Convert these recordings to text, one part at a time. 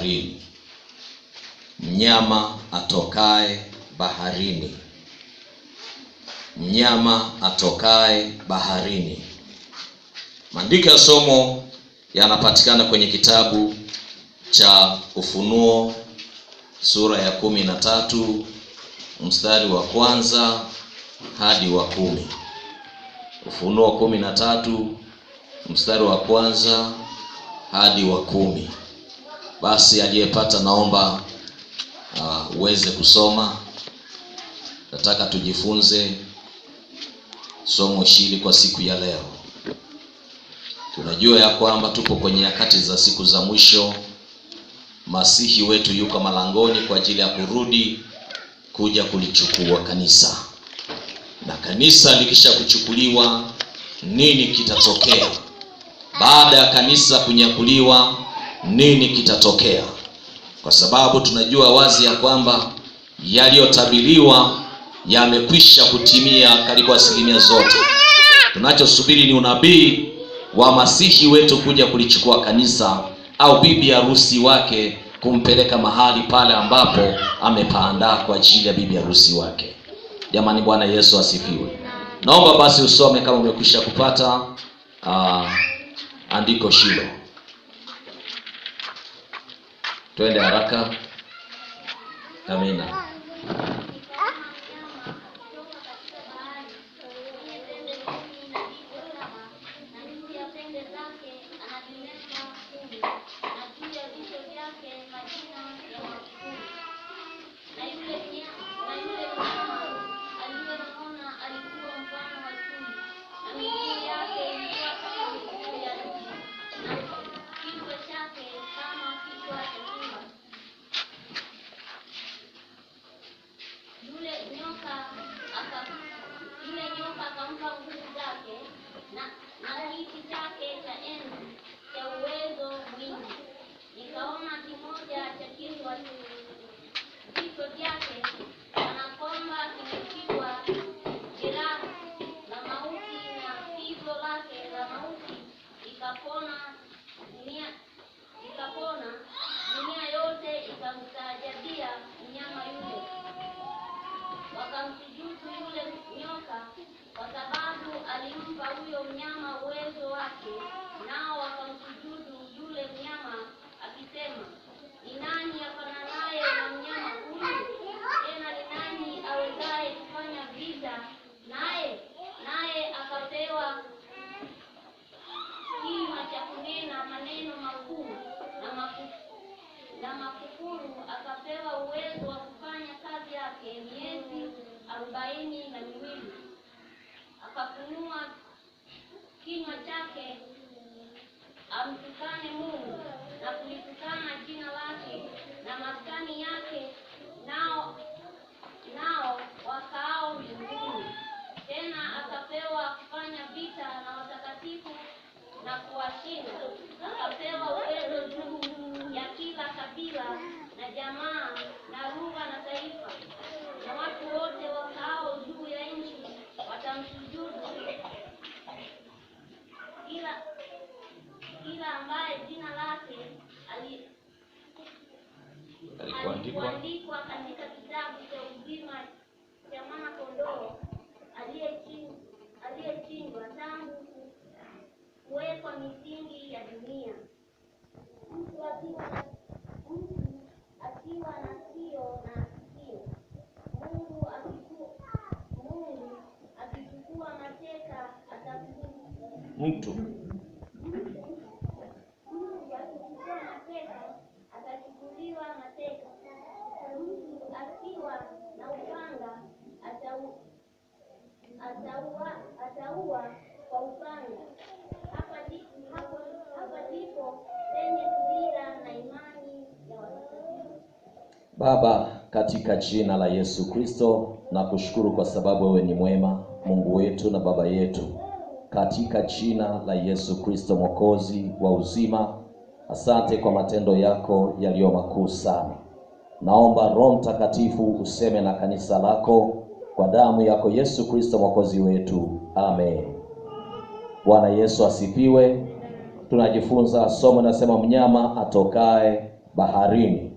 baharini. Mnyama atokae baharini. Mnyama atokae baharini. Maandiko ya somo yanapatikana kwenye kitabu cha Ufunuo sura ya 13 mstari wa 1 hadi wa 10. Ufunuo 13 mstari wa 1 hadi wa 10. Basi aliyepata naomba uweze kusoma. Nataka tujifunze somo hili kwa siku ya leo. Tunajua ya kwamba tupo kwenye nyakati za siku za mwisho. Masihi wetu yuko malangoni kwa ajili ya kurudi kuja kulichukua kanisa. Na kanisa likisha kuchukuliwa, nini kitatokea? Baada ya kanisa kunyakuliwa, nini kitatokea? Kwa sababu tunajua wazi ya kwamba yaliyotabiriwa yamekwisha kutimia karibu asilimia zote. Tunachosubiri ni unabii wa Masihi wetu kuja kulichukua kanisa, au bibi harusi wake kumpeleka mahali pale ambapo amepaandaa kwa ajili ya bibi harusi wake. Jamani, Bwana Yesu asifiwe. Naomba basi usome kama umekwisha kupata andiko hilo. Twende haraka. Amina. Akapewa uwezo wa kufanya kazi yake miezi 42. Akafunua kinywa chake amtukane Mungu na kulitukana jina lake na maskani yake, nao wakaao mbinguni. Tena akapewa kufanya vita na watakatifu na kuwashinda. Akapewa uwezo juu ya kila kabila na jamaa na lugha na taifa, na watu wote wakaao juu ya nchi watamsujudu. Kila ambaye jina lake alikuandikwa katika kitabu cha uzima cha Mwana-Kondoo aliyechinjwa tangu kuwekwa misingi ya dunia. Mtu akiwa na sikio na asikie. Mungu akichukua mateka atachukuliwa mateka. Mtu akiwa na upanga ataua kwa upanga. Hapa ndipo penye subira na imani ya watakatifu. Baba, katika jina la Yesu Kristo, nakushukuru kwa sababu wewe ni mwema, Mungu wetu na Baba yetu. Katika jina la Yesu Kristo, Mwokozi wa uzima, asante kwa matendo yako yaliyo makuu sana. Naomba Roho Mtakatifu useme na kanisa lako kwa damu yako Yesu Kristo Mwokozi wetu. Amen. Bwana Yesu asifiwe. Tunajifunza somo nasema mnyama atokae baharini.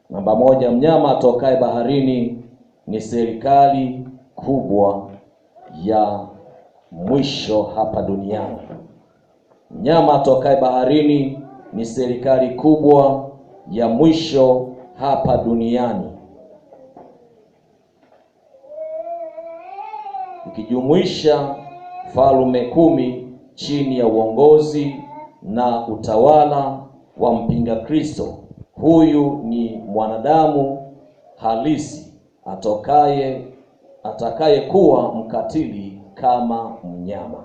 Namba moja, mnyama atokaye baharini ni serikali kubwa ya mwisho hapa duniani. Mnyama atokaye baharini ni serikali kubwa ya mwisho hapa duniani, ikijumuisha falme 10 chini ya uongozi na utawala wa mpinga Kristo. Huyu ni mwanadamu halisi atakaye kuwa mkatili kama mnyama.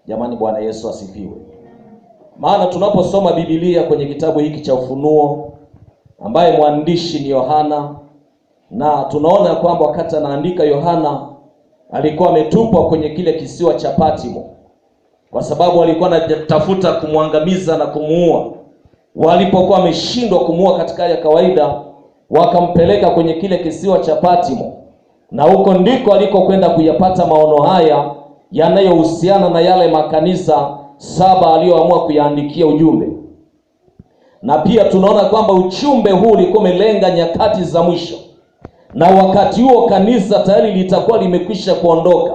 Jamani, Bwana Yesu asifiwe. Maana tunaposoma Biblia kwenye kitabu hiki cha Ufunuo, ambaye mwandishi ni Yohana, na tunaona kwamba wakati anaandika Yohana alikuwa ametupwa kwenye kile kisiwa cha Patmo, kwa sababu alikuwa anatafuta kumwangamiza na kumuua. Walipokuwa wameshindwa kumuua katika ya kawaida, wakampeleka kwenye kile kisiwa cha Patmo, na huko ndiko alikokwenda kuyapata maono haya yanayohusiana na yale makanisa 7 aliyoamua kuyaandikia ujumbe. Na pia tunaona kwamba ujumbe huu ulikuwa umelenga nyakati za mwisho, na wakati huo kanisa tayari litakuwa limekwisha kuondoka.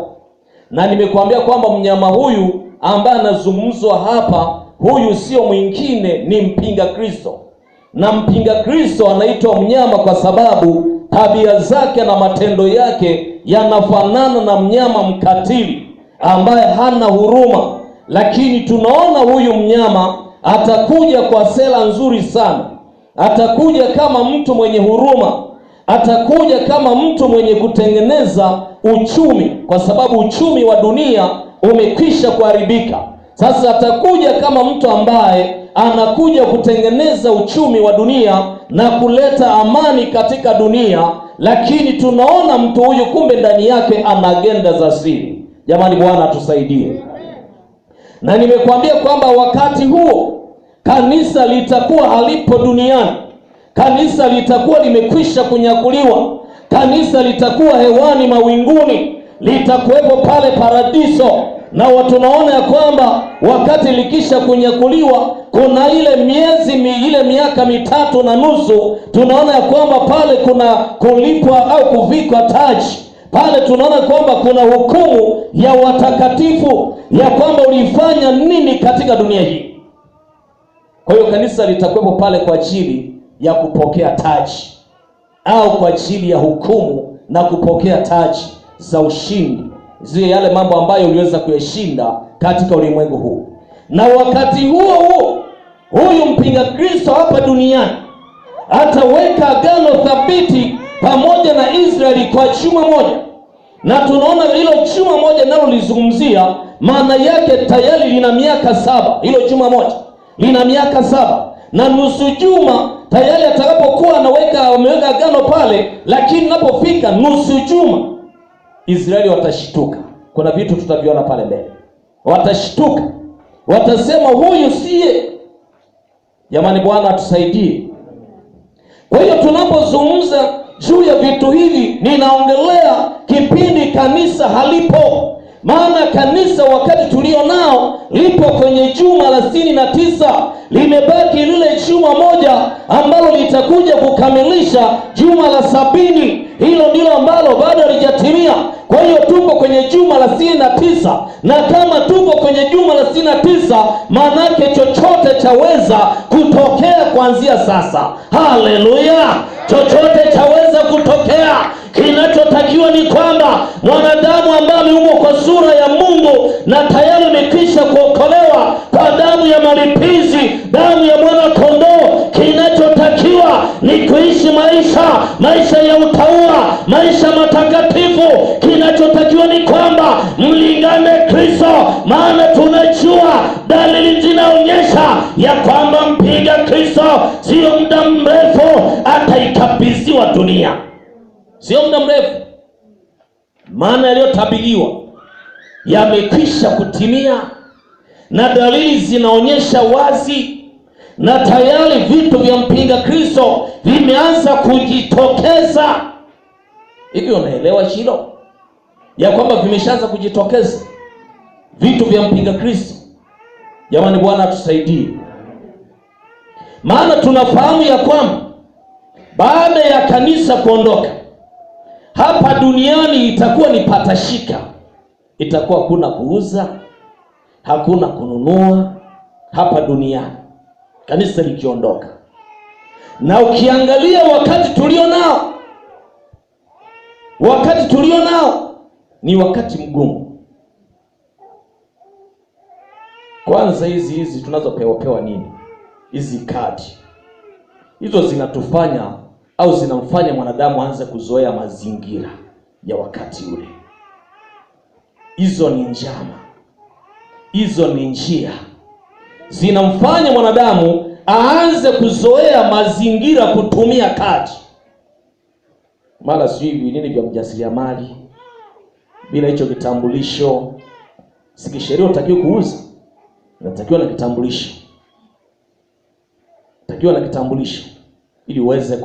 Na nimekuambia kwamba mnyama huyu ambaye anazungumzwa hapa, huyu sio mwingine, ni mpinga Kristo. Na mpinga Kristo anaitwa mnyama kwa sababu tabia zake na matendo yake yanafanana na mnyama mkatili ambaye hana huruma. Lakini tunaona huyu mnyama atakuja kwa sera nzuri sana. Atakuja kama mtu mwenye huruma, atakuja kama mtu mwenye kutengeneza uchumi, kwa sababu uchumi wa dunia umekwisha kuharibika. Sasa atakuja kama mtu ambaye anakuja kutengeneza uchumi wa dunia na kuleta amani katika dunia. Lakini tunaona mtu huyu kumbe ndani yake ana agenda za siri. Jamani, Bwana atusaidie. Na nimekuambia kwamba wakati huo kanisa litakuwa halipo duniani. Kanisa litakuwa limekwisha kunyakuliwa. Kanisa litakuwa hewani mawinguni, litakuwepo pale paradiso. Na tunaona ya kwamba wakati likisha kunyakuliwa, kuna ile miaka 3.5, tunaona ya kwamba pale kuna kulipwa au kuvikwa taji. Pale tunaona kwamba kuna hukumu ya watakatifu, ya kwamba ulifanya nini katika dunia hii. Kwa hiyo kanisa litakuwepo pale kwa ajili ya kupokea taji, au kwa ajili ya hukumu na kupokea taji za ushindi, zile yale mambo ambayo uliweza kuyashinda katika ulimwengu huu. Na wakati huo huo, huyu mpinga Kristo hapa duniani ataweka agano thabiti pamoja na Israeli kwa juma moja. Na tunaona hilo juma moja nalo lizungumzia, maana yake tayari lina miaka 7. Hilo juma moja lina miaka 7 na nusu juma tayari atakapokuwa ameweka agano pale. Lakini napofika nusu juma, Israeli watashituka. Kuna vitu tutaviona pale mbele. Watashituka, watasema huyu siye. Jamani, Bwana atusaidie. Kwa hiyo tunapozungumza juu ya vitu hivi, ninaongelea kipindi kanisa halipo. Maana kanisa wakati tulio nao lipo kwenye juma la 69. Limebaki lile juma moja ambalo litakuja kukamilisha juma la 70. Hilo ndilo ambalo bado halijatimia. Kwa hiyo tupo kwenye juma la 69, na kama tupo kwenye juma la 69, manake chochote chaweza kutokea kuanzia sasa. Haleluya! Chochote chaweza kutokea. Kinachotakiwa ni kwamba mwanadamu ambaye ameumbwa kwa sura ya Mungu na tayari amekwisha kuokolewa kwa damu ya malipizi, damu ya mwana kondoo, kinachotakiwa ni kuishi maisha ya utauwa, maisha matakatifu. Kinachotakiwa ni kwamba mlingane Kristo, maana tunajua dalili zinaonyesha ya kwamba mpinga Kristo sio muda mrefu ataikabidhiwa dunia. Sio muda mrefu, maana yaliyotabiriwa yamekwisha kutimia, na dalili zinaonyesha wazi, na tayari vitu vya mpinga Kristo vimeanza kujitokeza. Hivi unaelewa hilo, ya kwamba vimeshaanza kujitokeza vitu vya mpinga Kristo? Jamani, Bwana atusaidie. Maana tunafahamu ya kwamba baada ya kanisa kuondoka hapa duniani itakuwa ni patashika. Itakuwa hakuna kuuza, hakuna kununua hapa duniani kanisa likiondoka. Na ukiangalia wakati tulio nao ni wakati mgumu. Kwanza hizi tunazopewa nini? Hizi kadi hizo zinatufanya au zinamfanya mwanadamu aanze kuzoea mazingira ya wakati ule. Hizo ni njama, hizo ni njia zinamfanya mwanadamu aanze kuzoea mazingira, kutumia kadi. Mara sio hivi nini vya mjasiriamali, bila hicho kitambulisho. Sikisheria utakiwa kuuza, unatakiwa na kitambulisho. Utakiwa na kitambulisho ili uweze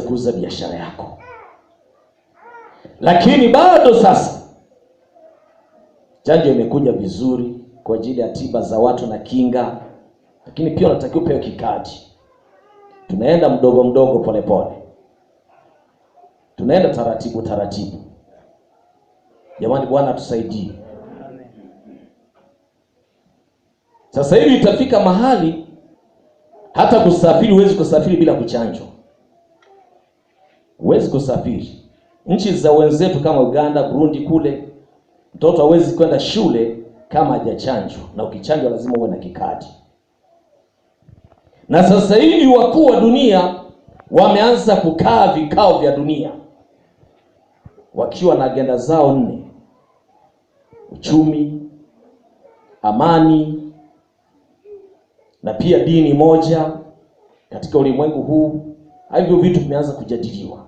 kuuza biashara yako. Lakini bado sasa chanjo imekuja vizuri kwa ajili ya tiba za watu na kinga, lakini pia unatakiwa upewe kikadi. Tunaenda mdogo mdogo, pole pole, tunaenda taratibu. Jamani, Bwana atusaidie. Sasa hivi itafika mahali hata kusafiri, huwezi kusafiri bila kuchanjwa. Huwezi kusafiri. Nchi za wenzetu kama Uganda, Burundi kule, mtoto hawezi kwenda shule kama hajachanjwa, na ukichanjwa lazima uwe na kikadi. Na sasa hivi wakuu wa dunia wameanza kukaa vikao vya dunia wakiwa na agenda zao 4: uchumi, amani, na pia dini moja katika ulimwengu huu. Hivyo vitu vimeanza kujadiliwa,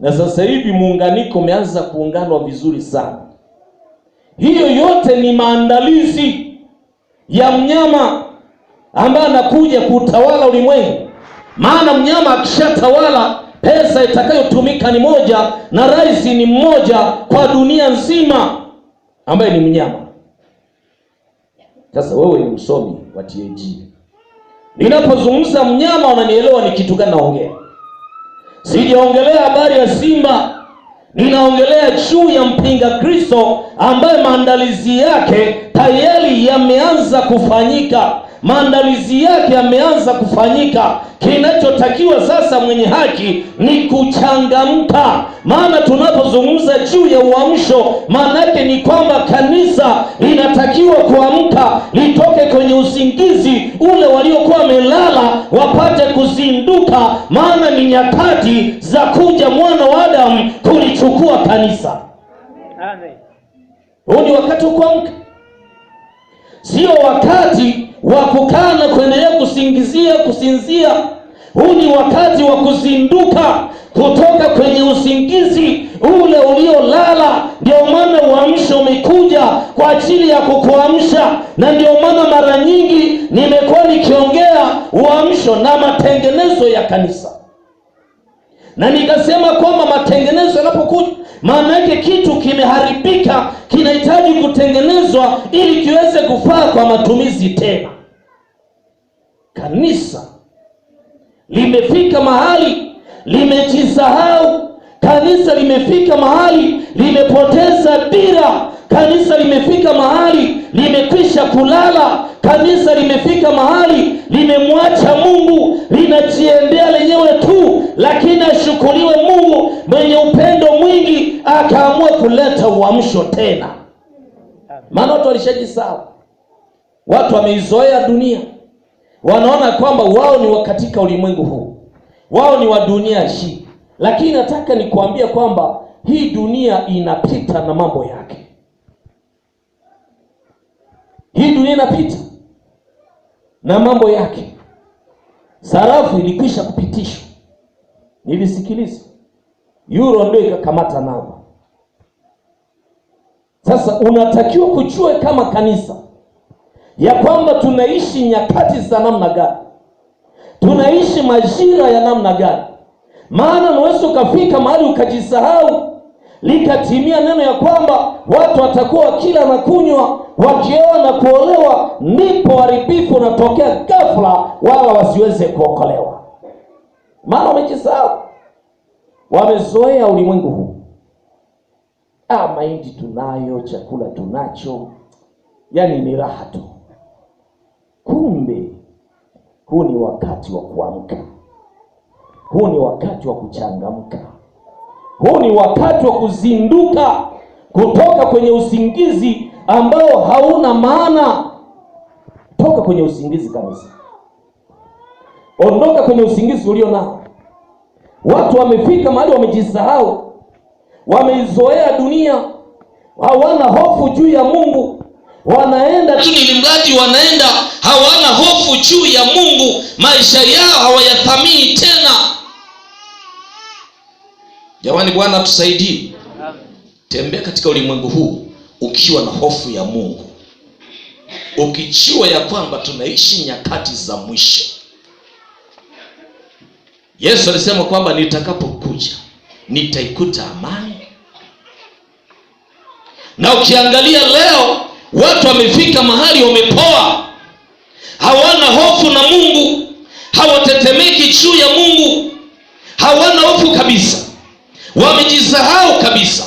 na sasa hivi muunganiko umeanza kuunganwa vizuri sana. Hiyo yote ni maandalizi ya mnyama ambaye anakuja kutawala ulimwengu. Maana mnyama akishatawala, pesa itakayotumika ni moja na rais ni mmoja kwa dunia nzima, ambaye ni mnyama. Sasa wewe ni msomi wa TAG, ninapozungumza mnyama unanielewa ni kitu gani naongea? Sijaongelea habari ya simba, ninaongelea juu ya mpinga Kristo ambaye maandalizi yake tayari yameanza kufanyika. Kinachotakiwa sasa mwenye haki ni kuchangamka. Maana tunapozungumza juu ya uamsho, maana yake ni kwamba kanisa linatakiwa kuamka, litoke kwenye usingizi ule waliokuwa wamelala, wapate kuzinduka. Maana ni nyakati za kuja mwana wa Adamu kulichukua kanisa. Amen. Huu ni wakati wa kuamka, sio wakati wa kukaa na kuendelea kusinzia. Huu ni wakati wa kuzinduka kutoka kwenye usingizi ule uliolala. Ndio maana uamsho umekuja kwa ajili ya kukuamsha, na ndio maana mara nyingi nimekuwa nikiongea uamsho na matengenezo ya kanisa, na nikasema kwamba matengenezo yanapokuja, maana yake kitu kimeharibika, kinahitaji kutengenezwa ili kiweze kufaa kwa matumizi tena. Kanisa limefika mahali limejisahau. Kanisa limefika mahali limepoteza dira. Kanisa limefika mahali limekwisha kulala. Kanisa limefika mahali limemwacha Mungu, linajiendea lenyewe tu. Lakini ashukuriwe Mungu mwenye upendo mwingi, akaamua kuleta uamsho tena. Maana watu walishajisahau. Watu wameizoea dunia, wanaona kwamba wao ni katika ulimwengu huu, wao ni wa dunia hii. Lakini nataka nikuambia kwamba hii dunia inapita na mambo yake. Hii dunia inapita na mambo yake. Sarafu ilikwisha kupitishwa, nilisikiliza, euro ndio ikakamata namba. Sasa unatakiwa kujua kama kanisa ya kwamba tunaishi nyakati za namna gani, tunaishi majira ya namna gani. Maana unaweza ukafika mahali ukajisahau, likatimia neno ya kwamba watu watakuwa wakila na kunywa, wakioa na kuolewa, ndipo uharibifu unatokea ghafla, wala wasiweze kuokolewa. Maana wamejisahau, wamezoea ulimwengu huu. Mahindi tunayo, chakula tunacho, yani ni raha tu. Kumbe huu ni wakati wa kuamka, huu ni wakati wa kuchangamka, huu ni wakati wa kuzinduka kutoka kwenye usingizi ambao hauna maana. Toka kwenye usingizi kabisa, ondoka kwenye usingizi ulio nao. Watu wamefika mahali wamejisahau, wameizoea dunia, hawana hofu juu ya Mungu. Wanaenda tu ili mradi wanaenda, hawana hofu juu ya Mungu. Maisha yao hawayathamini tena. Jamani, Bwana tusaidie. Tembea katika ulimwengu huu ukiwa na hofu ya Mungu, ukijua ya kwamba tunaishi nyakati za mwisho. Yesu alisema kwamba nitakapokuja nitaikuta amani. Na ukiangalia leo watu wamefika mahali wamepoa, hawana hofu na Mungu, hawatetemeki juu ya Mungu, hawana hofu kabisa, wamejisahau kabisa.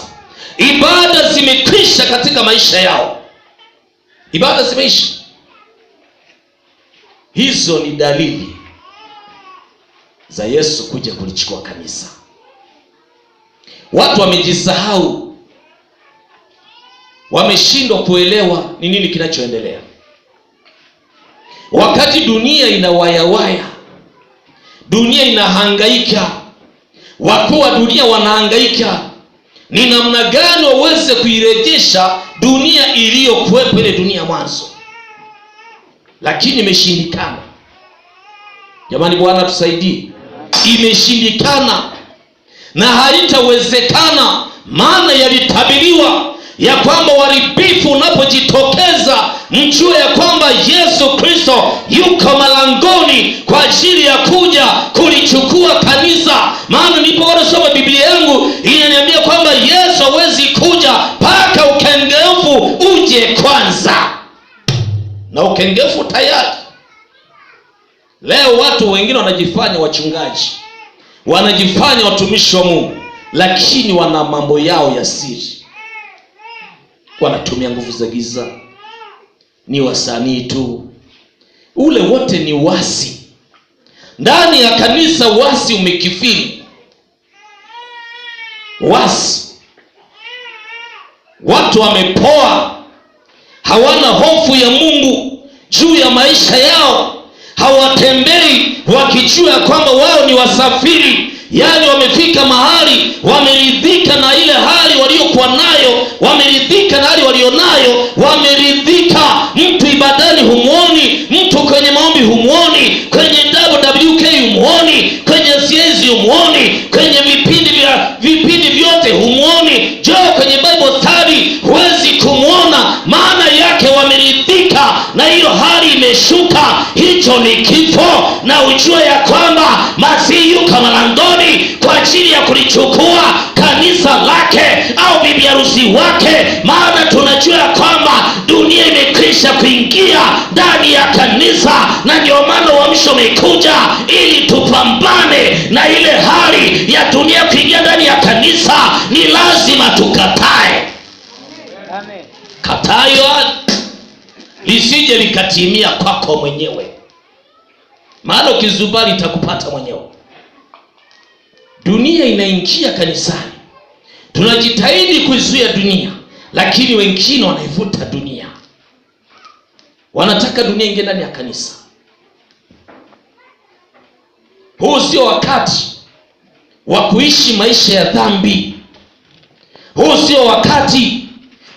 Ibada zimekwisha katika maisha yao, ibada zimeisha. Hizo ni dalili za Yesu kuja kulichukua kanisa. Watu wamejisahau, wameshindwa kuelewa ni nini kinachoendelea. Wakati dunia inawayawaya, dunia inahangaika, wakuu wa dunia wanahangaika ni namna gani waweze kuirejesha dunia iliyokuwepo, ile dunia mwanzo, lakini imeshindikana. Jamani, Bwana tusaidie. Imeshindikana na haitawezekana, maana yalitabiriwa ya kwamba uharibifu unapojitokeza, mjue ya kwamba Yesu Kristo yuko malangoni kwa ajili ya kuja kulichukua kanisa. Maana nilipoona soma Biblia yangu inaniambia kwamba Yesu hawezi kuja mpaka ukengefu uje kwanza, na ukengefu tayari. Leo watu wengine wanajifanya wachungaji, wanajifanya watumishi wa Mungu, lakini wana mambo yao ya siri. Wanatumia nguvu za giza, ni wasanii tu. Ule wote ni wasi. Ndani ya kanisa wasi umekifiri. Wasi. Watu wamepoa, hawana hofu ya Mungu juu ya maisha yao. Hawatembei wakijua kwamba wao ni wasafiri. Yani wamefika mahali wameridhika na ile hali waliokuwa nayo, wameridhika na hali walionayo, wameridhika. Mtu ibadani humuoni, mtu kwenye maombi humuoni, kwenye WWK humuoni, kwenye CAC humuoni, kwenye vipindi vyote humuoni. Njoo kwenye Bible study huwezi kumuona, maana yake wameridhika na hiyo hali imeshuka. Hicho ni kifo, na ujue ya kwamba Masihi yuko malangoni kwa ajili ya kulichukua kanisa lake au bibi harusi wake. Maana tunajua ya kwamba dunia imekwisha kuingia ndani ya kanisa, na ndio maana uamsho umekuja ili tupambane na ile hali ya dunia kuingia ndani ya kanisa. Ni lazima tukatae. Amen. Katayo lisije likatimia kwako mwenyewe, maana ukizubali itakupata mwenyewe. Dunia inaingia kanisani, tunajitahidi kuizuia dunia, lakini wengine wanaivuta dunia, wanataka dunia ingie ndani ya kanisa. Huu sio wakati wa kuishi maisha ya dhambi. Huu sio wakati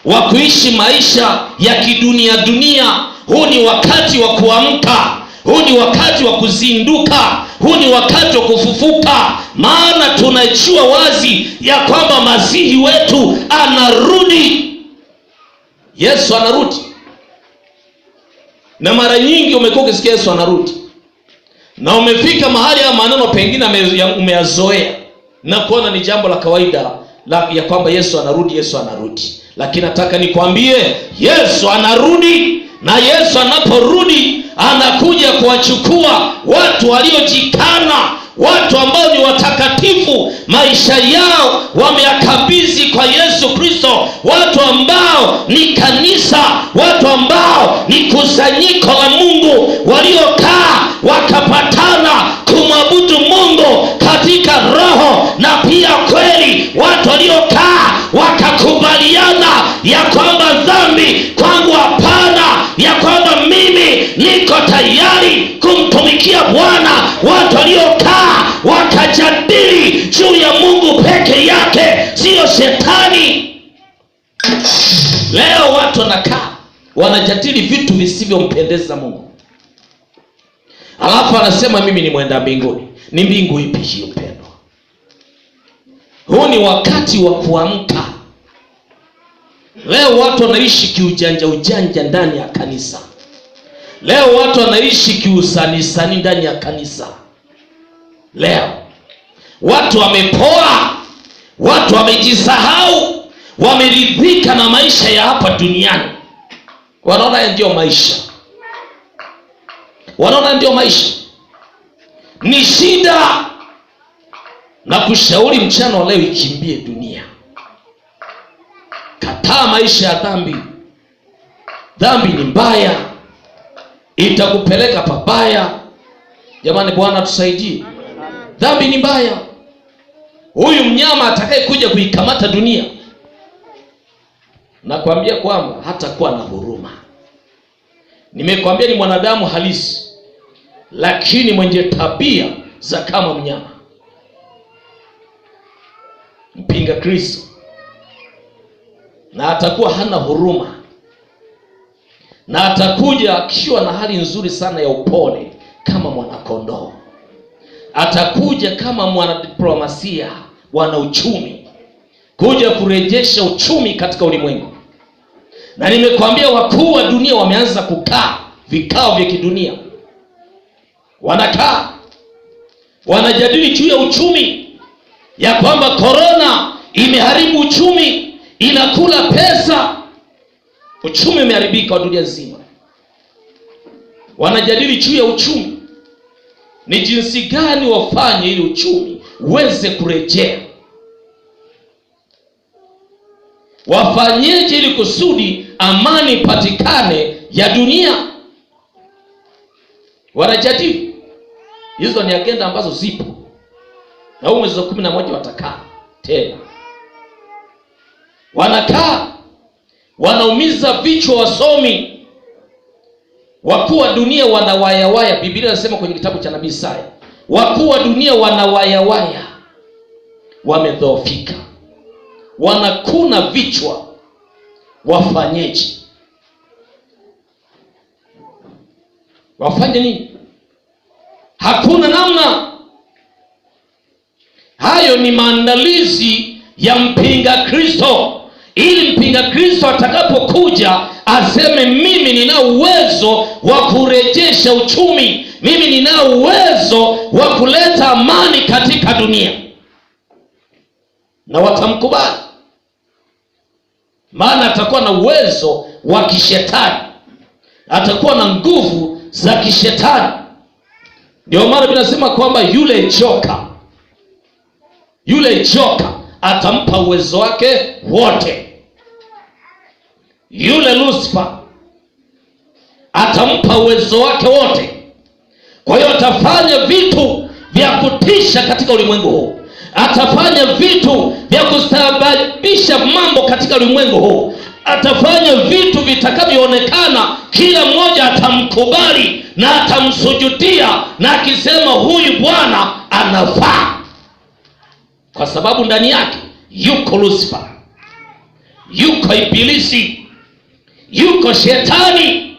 wa kuishi maisha ya kidunia. Huu ni wakati wa kuamka. Huu ni wakati wa kuzinduka. Huu ni wakati wa kufufuka. Maana tunajua wazi ya kwamba Masihi wetu anarudi. Yesu anarudi. Na mara nyingi umekuwa ukisikia Yesu anarudi, na umefika mahali ya maneno pengine umeyazoea na kuona ni jambo la kawaida, ya kwamba Yesu anarudi, Yesu anarudi. Lakini nataka nikwambie Yesu anarudi, na Yesu anaporudi anakuja kuwachukua watu waliojikana, watu ambao ni watakatifu, maisha yao wameyakabidhi kwa Yesu Kristo, watu ambao ni kanisa, watu ambao ni kusanyiko la Mungu, waliokaa wakapatana kumwabudu Mungu katika roho na pia kweli, watu waliokaa wakakubaliana ya kwamba dhambi kwangu hapana, ya kwamba mimi niko tayari kumtumikia Bwana. Watu waliokaa wakajadili juu ya Mungu peke yake, sio shetani. Leo watu wanakaa wanajadili vitu visivyompendeza Mungu, alafu anasema mimi ni mwenda mbinguni. Ni mbingu ipi hiyo mpendwa? Huu ni wakati wa kuamka. Leo watu wanaishi kiujanja ujanja ndani ya kanisa. Leo watu wanaishi kiusanisani ndani ya kanisa. Leo watu wamepoa, watu wamejisahau, wameridhika na maisha ya hapa duniani. Wanaona ndio maisha, wanaona ndio maisha. Ni shida. Na kushauri mchana wa leo, ikimbie dunia. Kataa maisha ya dhambi. Dhambi ni mbaya, itakupeleka pabaya. Jamani, Bwana tusaidie. Dhambi ni mbaya. Huyu mnyama atakaye kuja kuikamata dunia, nakwambia kwamba hatakuwa na huruma. Nimekwambia ni mwanadamu halisi, lakini mwenye tabia za kama mnyama. Mpinga Kristo, na atakuwa hana huruma, na atakuja akiwa na hali nzuri sana ya upole kama mwanakondoo. Atakuja kama mwanadiplomasia, wana uchumi, kuja kurejesha uchumi katika ulimwengu. Na nimekwambia wakuu wa dunia wameanza kukaa vikao vya kidunia, wanakaa wanajadili juu ya uchumi, ya kwamba korona imeharibu uchumi, inakula pesa, uchumi umeharibika wa dunia nzima. Wanajadili juu ya uchumi, ni jinsi gani wafanye ili uchumi uweze kurejea. Wafanyeje ili kusudi amani patikane ya dunia. Wanajadili. Hizo ni agenda ambazo zipo. Na huu mwezi wa 11 watakaa tena. Wanakaa wanaumiza vichwa wasomi. Wakuu wa dunia wanawayawaya. Biblia inasema kwenye kitabu cha nabii Isaya, wakuu wa dunia wanawayawaya, wamedhoofika, wanakuna vichwa. Wafanyeje? Wafanye nini? Hakuna namna. Hayo ni maandalizi ya mpinga Kristo, ili mpinga Kristo atakapokuja aseme mimi nina uwezo wa kurejesha uchumi, mimi nina uwezo wa kuleta amani katika dunia. Na watamkubali, maana atakuwa na uwezo wa kishetani, atakuwa na nguvu za kishetani. Ndio maana tunasema kwamba yule joka atampa uwezo wake wote. Yule Lucifer atampa uwezo wake wote. Kwa hiyo atafanya vitu vya kutisha katika ulimwengu huu, atafanya vitu vya kusababisha mambo katika ulimwengu huu, atafanya vitu vitakavyoonekana kila mmoja atamkubali na atamsujudia, na akisema huyu Bwana anafaa, kwa sababu ndani yake yuko Lucifer, yuko Ibilisi, yuko shetani,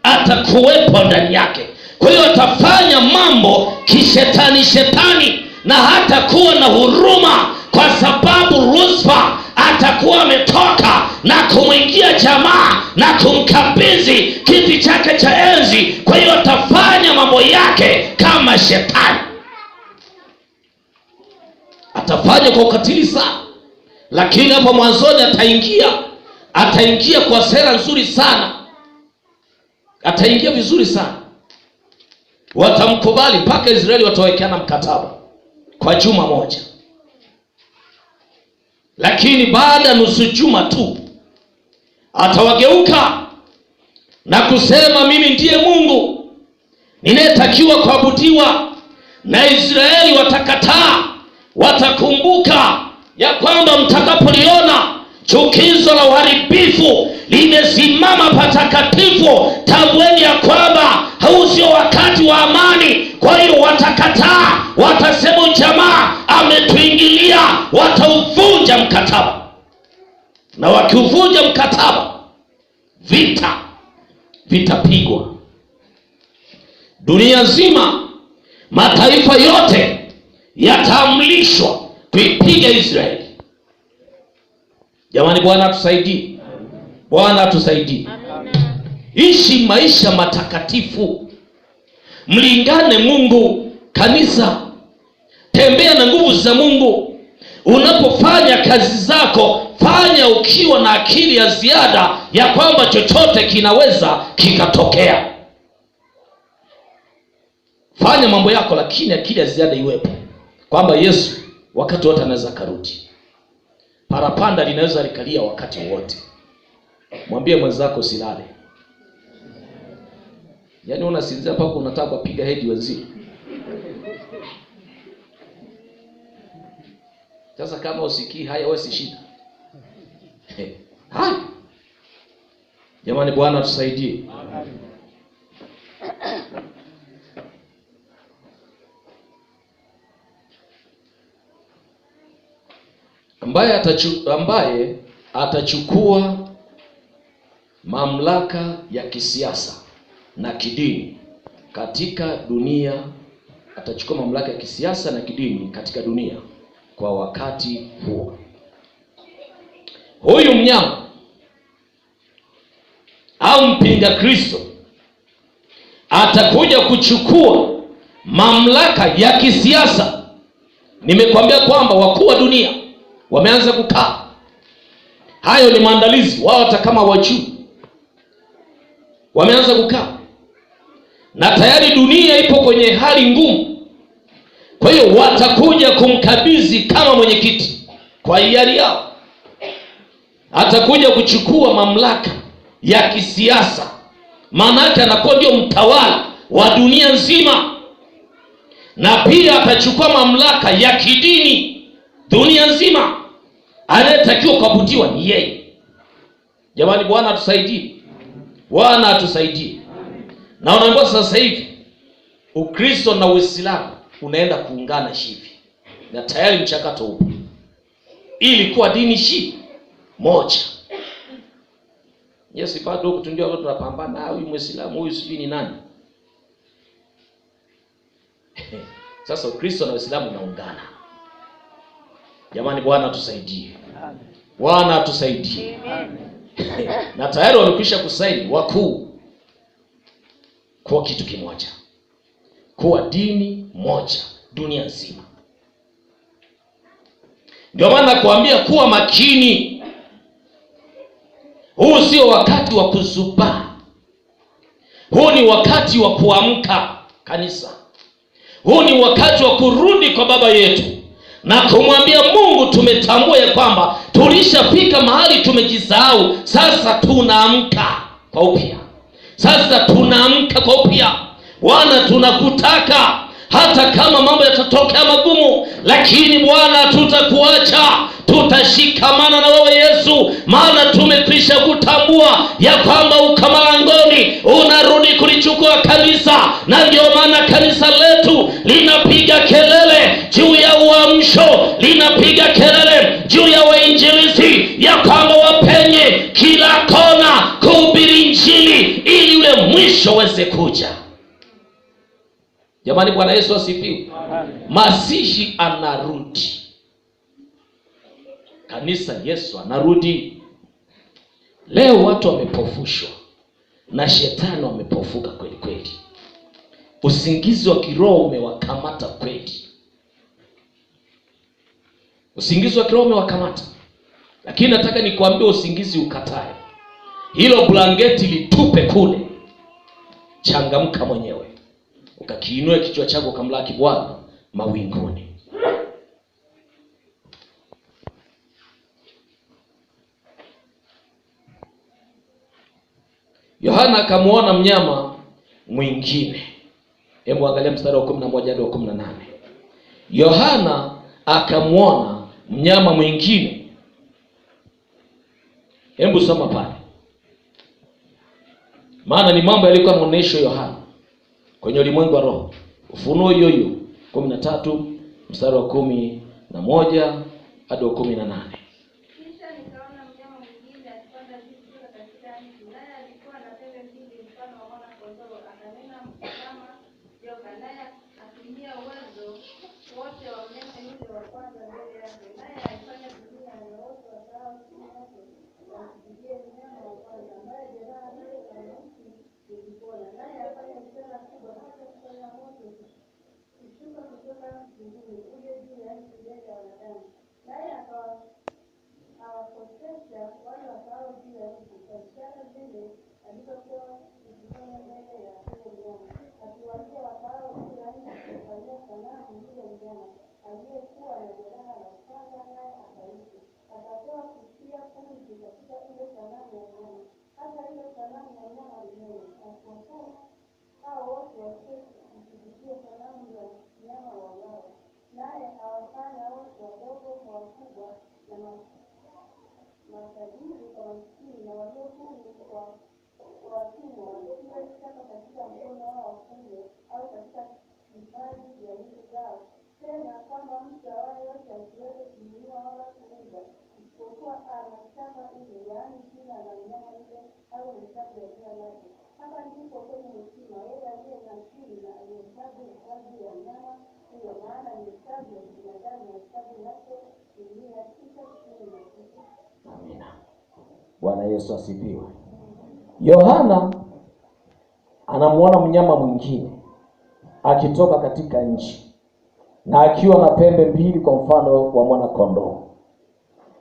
atakuwepo ndani yake. Kwa hiyo atafanya mambo kishetani, na hata kuwa na huruma, kwa sababu Lucifer atakuwa ametoka na kumwingia jamaa na kumkabidhi kiti chake cha enzi. Kwa hiyo atafanya mambo yake kama shetani, atafanya kwa ukatili sana. lakini hapo mwanzoni ataingia kwa sera nzuri sana, ataingia vizuri sana, watamkubali mpaka Israeli watawekeana mkataba kwa juma moja. Lakini baada ya nusu juma tu atawageuka na kusema, mimi ndiye Mungu ninayetakiwa kuabudiwa. Na Israeli watakataa, watakumbuka ya kwamba mtakapoliona chukizo la uharibifu limesimama patakatifu, tambueni ya kwamba huu sio wakati wa amani. Kwa hiyo watakataa, watasema jamaa ametuingilia, watauvunja mkataba. Na wakiuvunja mkataba, vitapigwa dunia nzima. Mataifa yote yataamrishwa kuipiga Israeli. Jamani, Bwana atusaidie. Bwana atusaidie. Ishi maisha matakatifu, mlingane Mungu. Kanisa, tembea na nguvu za Mungu. Unapofanya kazi zako, fanya ukiwa na akili ya ziada ya kwamba chochote kinaweza kikatokea. Fanya mambo yako, lakini akili ya ziada iwepo kwamba Yesu wakati wote anaweza karudi. Parapanda linaweza likalia wakati wote. Mwambie mwenzako usilale. Yaani unasinzia mpaka unataka kupiga hedi wenzio. Sasa kama usikii haya, wewe si shida. Hai. Jamani, Bwana tusaidie. Ambaye atachukua mamlaka ya kisiasa na kidini katika dunia, atachukua mamlaka ya kisiasa na kidini katika dunia kwa wakati huo. Huyu mnyama au mpinga Kristo atakuja kuchukua mamlaka ya kisiasa. Nimekwambia kwamba wakuu wa dunia wameanza kukaa. Hayo ni maandalizi, wao hata kama wajuu wameanza kukaa, na tayari dunia ipo kwenye hali ngumu. Kwa hiyo watakuja kumkabidhi kama mwenyekiti kwa hiari yao. Atakuja kuchukua mamlaka ya kisiasa, maana yake anakuwa ndio mtawala wa dunia nzima, na pia atachukua mamlaka ya kidini dunia nzima. Anayetakiwa kuabudiwa ni yeye. Jamani, Bwana atusaidie. Bwana atusaidie. Na unaambiwa sasa hivi Ukristo na Uislamu unaenda kuungana hivi, na tayari mchakato upo ili kuwa dini moja. Yes, bado huko ndio tunapambana, huyu Muislamu, huyu sijui ni nani. Sasa Ukristo na Uislamu unaungana. Jamani, Bwana tusaidie. Bwana tusaidie. Na tayari wamekwisha kusaini wakuu kwa kitu kimoja, kuwa dini moja dunia nzima. Ndio maana kuambia kuwa makini. Huu sio wakati wa kuzubaa. Huu ni wakati wa kuamka kanisa. Huu ni wakati wa kurudi kwa Baba yetu na kumwambia Mungu, tumetambua ya kwamba tulishafika mahali tumejisahau. Sasa tunaamka kwa upya. Sasa tunaamka kwa upya. Bwana, tunakutaka hata kama mambo yatatokea magumu, lakini Bwana tutakuacha, tutashikamana na wewe Yesu, maana tumekwisha kutambua ya kwamba uko malangoni, unarudi kulichukua kanisa. Na ndio maana kanisa letu linapiga kelele juu ya uamsho, linapiga kelele juu ya wainjilisti ya kwamba wapenye kila kona kuhubiri Injili ili ule mwisho uweze kuja. Jamani, Bwana Yesu asifiwe. Masihi anarudi. Kanisa, Yesu anarudi. Leo watu wamepofushwa na shetani, wamepofuka kweli kweli. Usingizi wa kiroho umewakamata kweli. Usingizi wa kiroho umewakamata. Lakini nataka nikwambie usingizi ukatae. Hilo blanketi litupe kule. Changamka mwenyewe. Ukakiinue kichwa chako ukamlaki Bwana mawinguni. Yohana akamuona mnyama mwingine. Hebu angalia mstari wa 11 hadi wa 18. Yohana akamuona mnyama mwingine. Hebu soma pale. Maana ni mambo yalikuwa yanaonyeshwa Yohana kwenye ulimwengu wa roho. Ufunuo hiyo 13 mstari wa 11 hadi wa 18. Kisha nikaona mnyama mwingine akipanda juu kutoka katika nchi, naye alikuwa na pembe mbili mfano wa mwana kondoo, akanena kama joka, naye atumia uwezo wote wa mnyama yule wa kwanza mbele yake, naye alifanya dunia na wote wakao chini yake wamsujudia mnyama wa kwanza, ambaye jeraha lake la mauti lilipona, naye afanya ishara kubwa hata kufanya moto kushuka kutoka mbinguni uje juu ya nchi mbele ya wanadamu, naye hawakosesha wale wakao juu ya nchi kwa ishara zile alizotoa kuzifanya mbele ya huyo mnyama, akiwaambia wakao juu ya nchi kufanyia sanamu yule mnyama aliyekuwa na jeraha la upanga, naye akaishi. Akatoa kutia pumzi katika ile sanamu ya mnyama, hata ile sanamu ya mnyama milele, akiwafanya hao wote wasikusujudia sanamu ya mnyama wa ngao, naye awafanya wote wadogo kwa wakubwa na matajiri kwa maskini na walio huru kwa watumwa, wasiwe shaka katika mkono wao wa kuume au katika vipaji vya nyuso zao, tena kwamba mtu awaye yote asiweze kununua wala kuuza isipokuwa anataka ile, yaani jina la mnyama yule au hesabu ya jina lake. Hapa ndipo kwenye hekima yeye aliye na akili na alihesabu hesabu ya mnyama huyo, maana ni hesabu ya binadamu na hesabu yake ni 999. Amina. Bwana Yesu asifiwe. Yohana anamuona mnyama mwingine akitoka katika nchi na akiwa na pembe mbili kwa mfano wa mwana kondoo.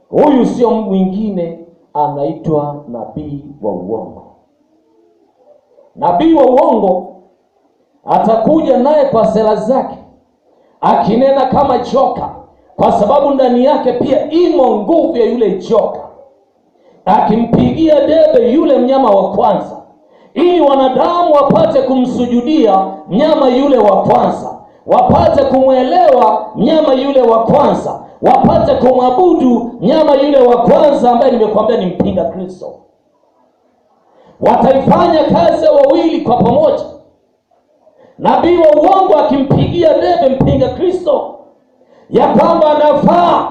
Huyu sio mwingine, anaitwa nabii wa uongo. Nabii wa uongo atakuja naye kwa sera zake akinena kama joka, kwa sababu ndani yake pia imo nguvu ya yule joka, akimpigia debe yule mnyama wa kwanza, ili wanadamu wapate kumsujudia mnyama yule wa kwanza, wapate kumwelewa mnyama yule wa kwanza, wapate kumwabudu mnyama yule wa kwanza ambaye nimekuambia ni mpinga Kristo. Wataifanya kazi wawili kwa pamoja. Nabii wa uongo akimpigia debe mpinga Kristo ya kwamba anafaa,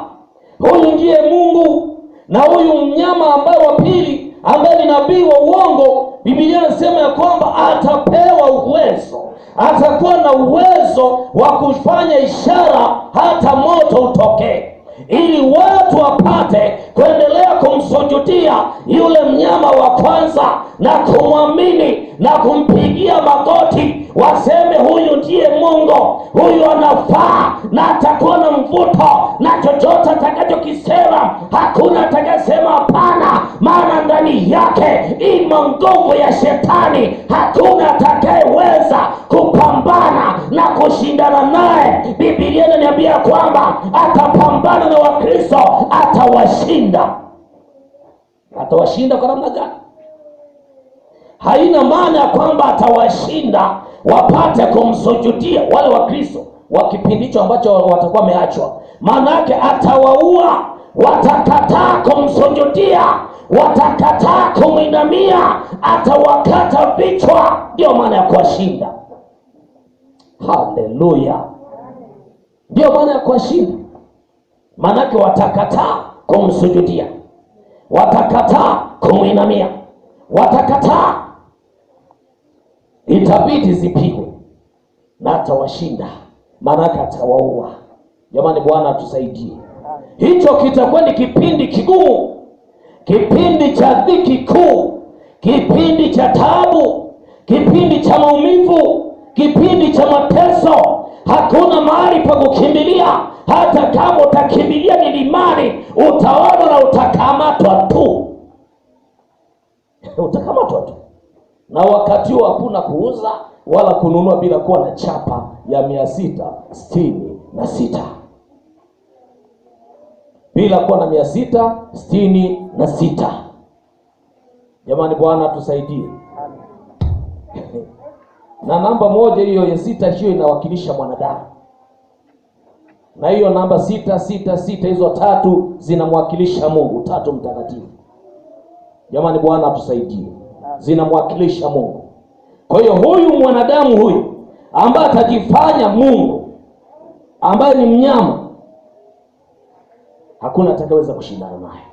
huyu ndiye Mungu, na huyu mnyama ambaye wa pili ambaye ni nabii wa uongo, Biblia inasema ya kwamba atapewa uwezo, atakuwa na uwezo wa kufanya ishara hata moto utokee, ili watu wapate kuendelea kumsujudia yule mnyama wa kwanza na kumwamini na kumpigia magoti, waseme huyu ndiye Mungu, huyu anafaa, na atakuwa na mvuto, na chochote atakachokisema hakuna atakayesema hapana, maana ndani yake imo nguvu ya shetani. Hakuna atakayeweza kupambana na kushindana naye. Biblia inaniambia kwamba atapambana na Wakristo, atawashinda. Atawashinda kwa namna gani? Haina maana ya kwamba atawashinda wapate kumsujudia wale Wakristo wa kipindi hicho ambacho watakuwa wameachwa. Maana yake atawaua, watakataa kumsujudia, watakataa kumwinamia, atawakata vichwa. Ndio maana ya kuwashinda. Haleluya. Ndio maana ya kuwashinda. Maana yake watakataa kumsujudia, watakataa kumwinamia, watakataa, itabidi zipigwe, na atawashinda. Maana yake atawaua. Jamani, Bwana atusaidie. Hicho kitakuwa ni kipindi kigumu, kipindi cha dhiki kuu, kipindi cha taabu, kipindi cha maumivu, kipindi cha mateso. Hakuna mahali pa kukimbilia. Hata kama utakimbilia milimani, utaona na utakamatwa tu. Utakamatwa tu. Na wakati huo hakuna kuuza wala kununua bila kuwa na chapa ya 666, bila kuwa na 666. Jamani, Bwana tusaidie. Na namba moja hiyo ya 6 hiyo inawakilisha mwanadamu, na hiyo namba 666 hizo 3 zinamwakilisha Mungu, 3 mtakatifu. Jamani, Bwana tusaidie, zinamwakilisha Mungu. Kwa hiyo huyu mwanadamu huyu ambaye atajifanya Mungu, ambaye ni mnyama, hakuna atakayeweza kushindana naye,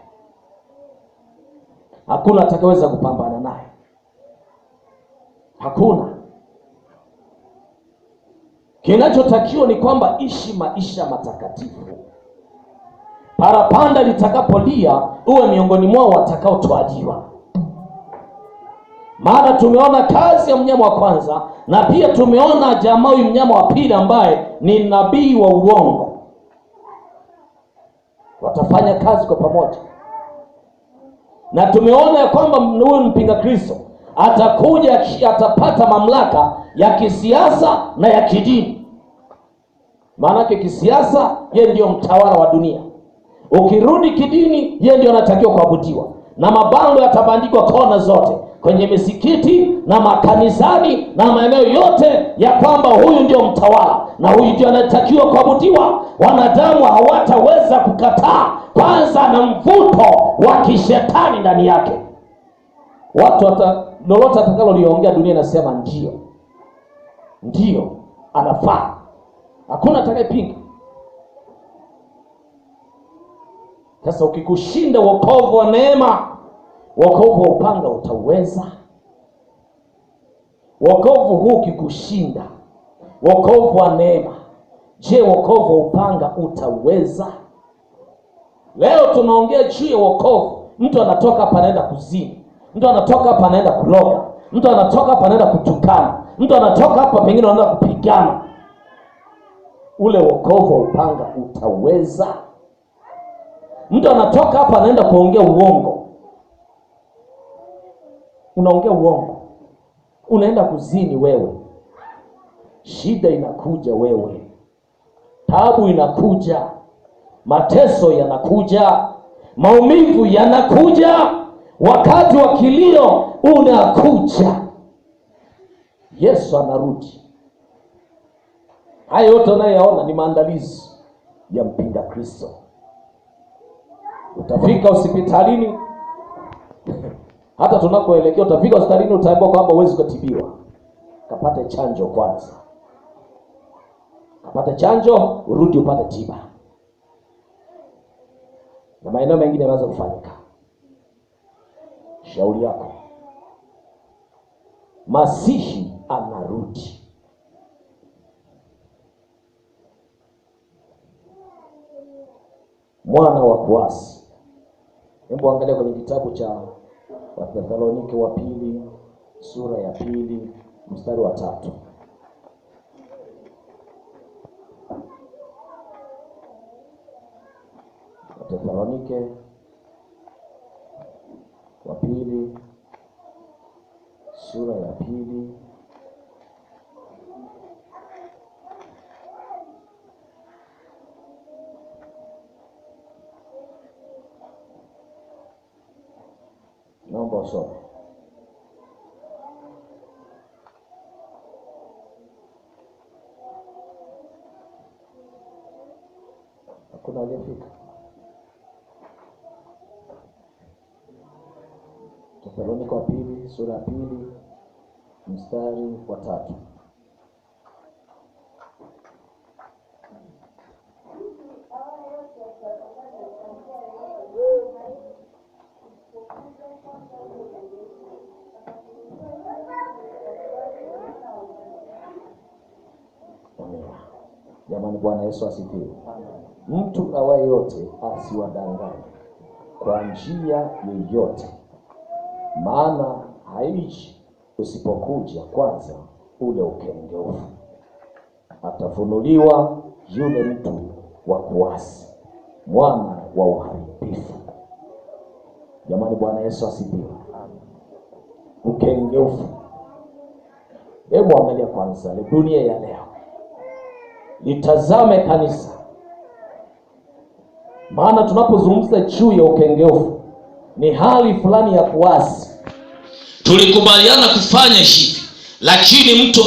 hakuna atakayeweza kupambana naye, hakuna. Kinachotakiwa ni kwamba ishi maisha matakatifu. Parapanda litakapolia uwe miongoni mwao watakaotwaliwa. Maana tumeona kazi ya mnyama wa kwanza, na pia tumeona jamaa huyu mnyama wa pili ambaye ni nabii wa uongo. Watafanya kazi kwa pamoja. Na tumeona ya kwamba huyu mpinga Kristo atakuja, atapata mamlaka ya kisiasa na ya kidini. Maanake kisiasa yeye ndio mtawala wa dunia. Ukirudi kidini, yeye ndio anatakiwa kuabudiwa. Na mabango yatabandikwa kona zote, kwenye misikiti na makanisani na maeneo yote, ya kwamba huyu ndio mtawala na huyu ndio anatakiwa kuabudiwa. Wanadamu hawataweza kukataa, kwanza na mvuto wa kishetani ndani yake. Watu lolote atakaloliongea dunia inasema ndio anafaa, hakuna atakayepinga. Sasa ukikushinda wokovu wa neema, wokovu wa upanga utaweza? Wokovu huu ukikushinda, wokovu wa neema, je, wokovu wa upanga utaweza? Leo tunaongea juu ya wokovu. Mtu anatoka hapa anaenda kuzini, mtu anatoka hapa anaenda kuloga, mtu anatoka hapa anaenda kutukana, mtu anatoka hapa pengine anaenda kupigana. Ule wokovu wa upanga utaweza? Mtu anatoka hapa anaenda kuongea uongo, unaongea uongo, unaenda kuzini wewe. Shida inakuja wewe, taabu inakuja, mateso yanakuja, maumivu yanakuja, wakati wa kilio unakuja. Yesu anarudi. Haya yote unayoyaona ni maandalizi ya mpinga Kristo. Utafika hospitalini, hata tunakoelekea utafika hospitalini, utaambiwa kwamba huwezi kutibiwa. Kapate chanjo kwanza, kapate chanjo, urudi upate tiba, na maeneo mengine yanaweza kufanyika. Shauri yako. Masihi anarudi. Mwana wa kuasi. Hebu angalia kwenye kitabu cha Wathesalonike wa pili sura ya 2 mstari wa 3. Wathesalonike wa pili sura ya 2 naomba usome. Hakuna aliyefika. Wathesalonike wa pili sura ya 2 mstari wa 3. Jamani, Bwana Yesu asifiwe. Mtu awaye yote asiwadanganye kwa njia yoyote, maana haiji usipokuja kwanza ule ukengeufu. Atafunuliwa yule mtu wa kuasi, mwana wa uharibifu. Jamani, Bwana Yesu asifiwe. Ukengeufu. Hebu angalia kwanza dunia ya leo, litazame kanisa. Maana tunapozungumza juu ya ukengeufu, ni hali fulani ya kuasi. Tulikubaliana kufanya hivi, lakini mtu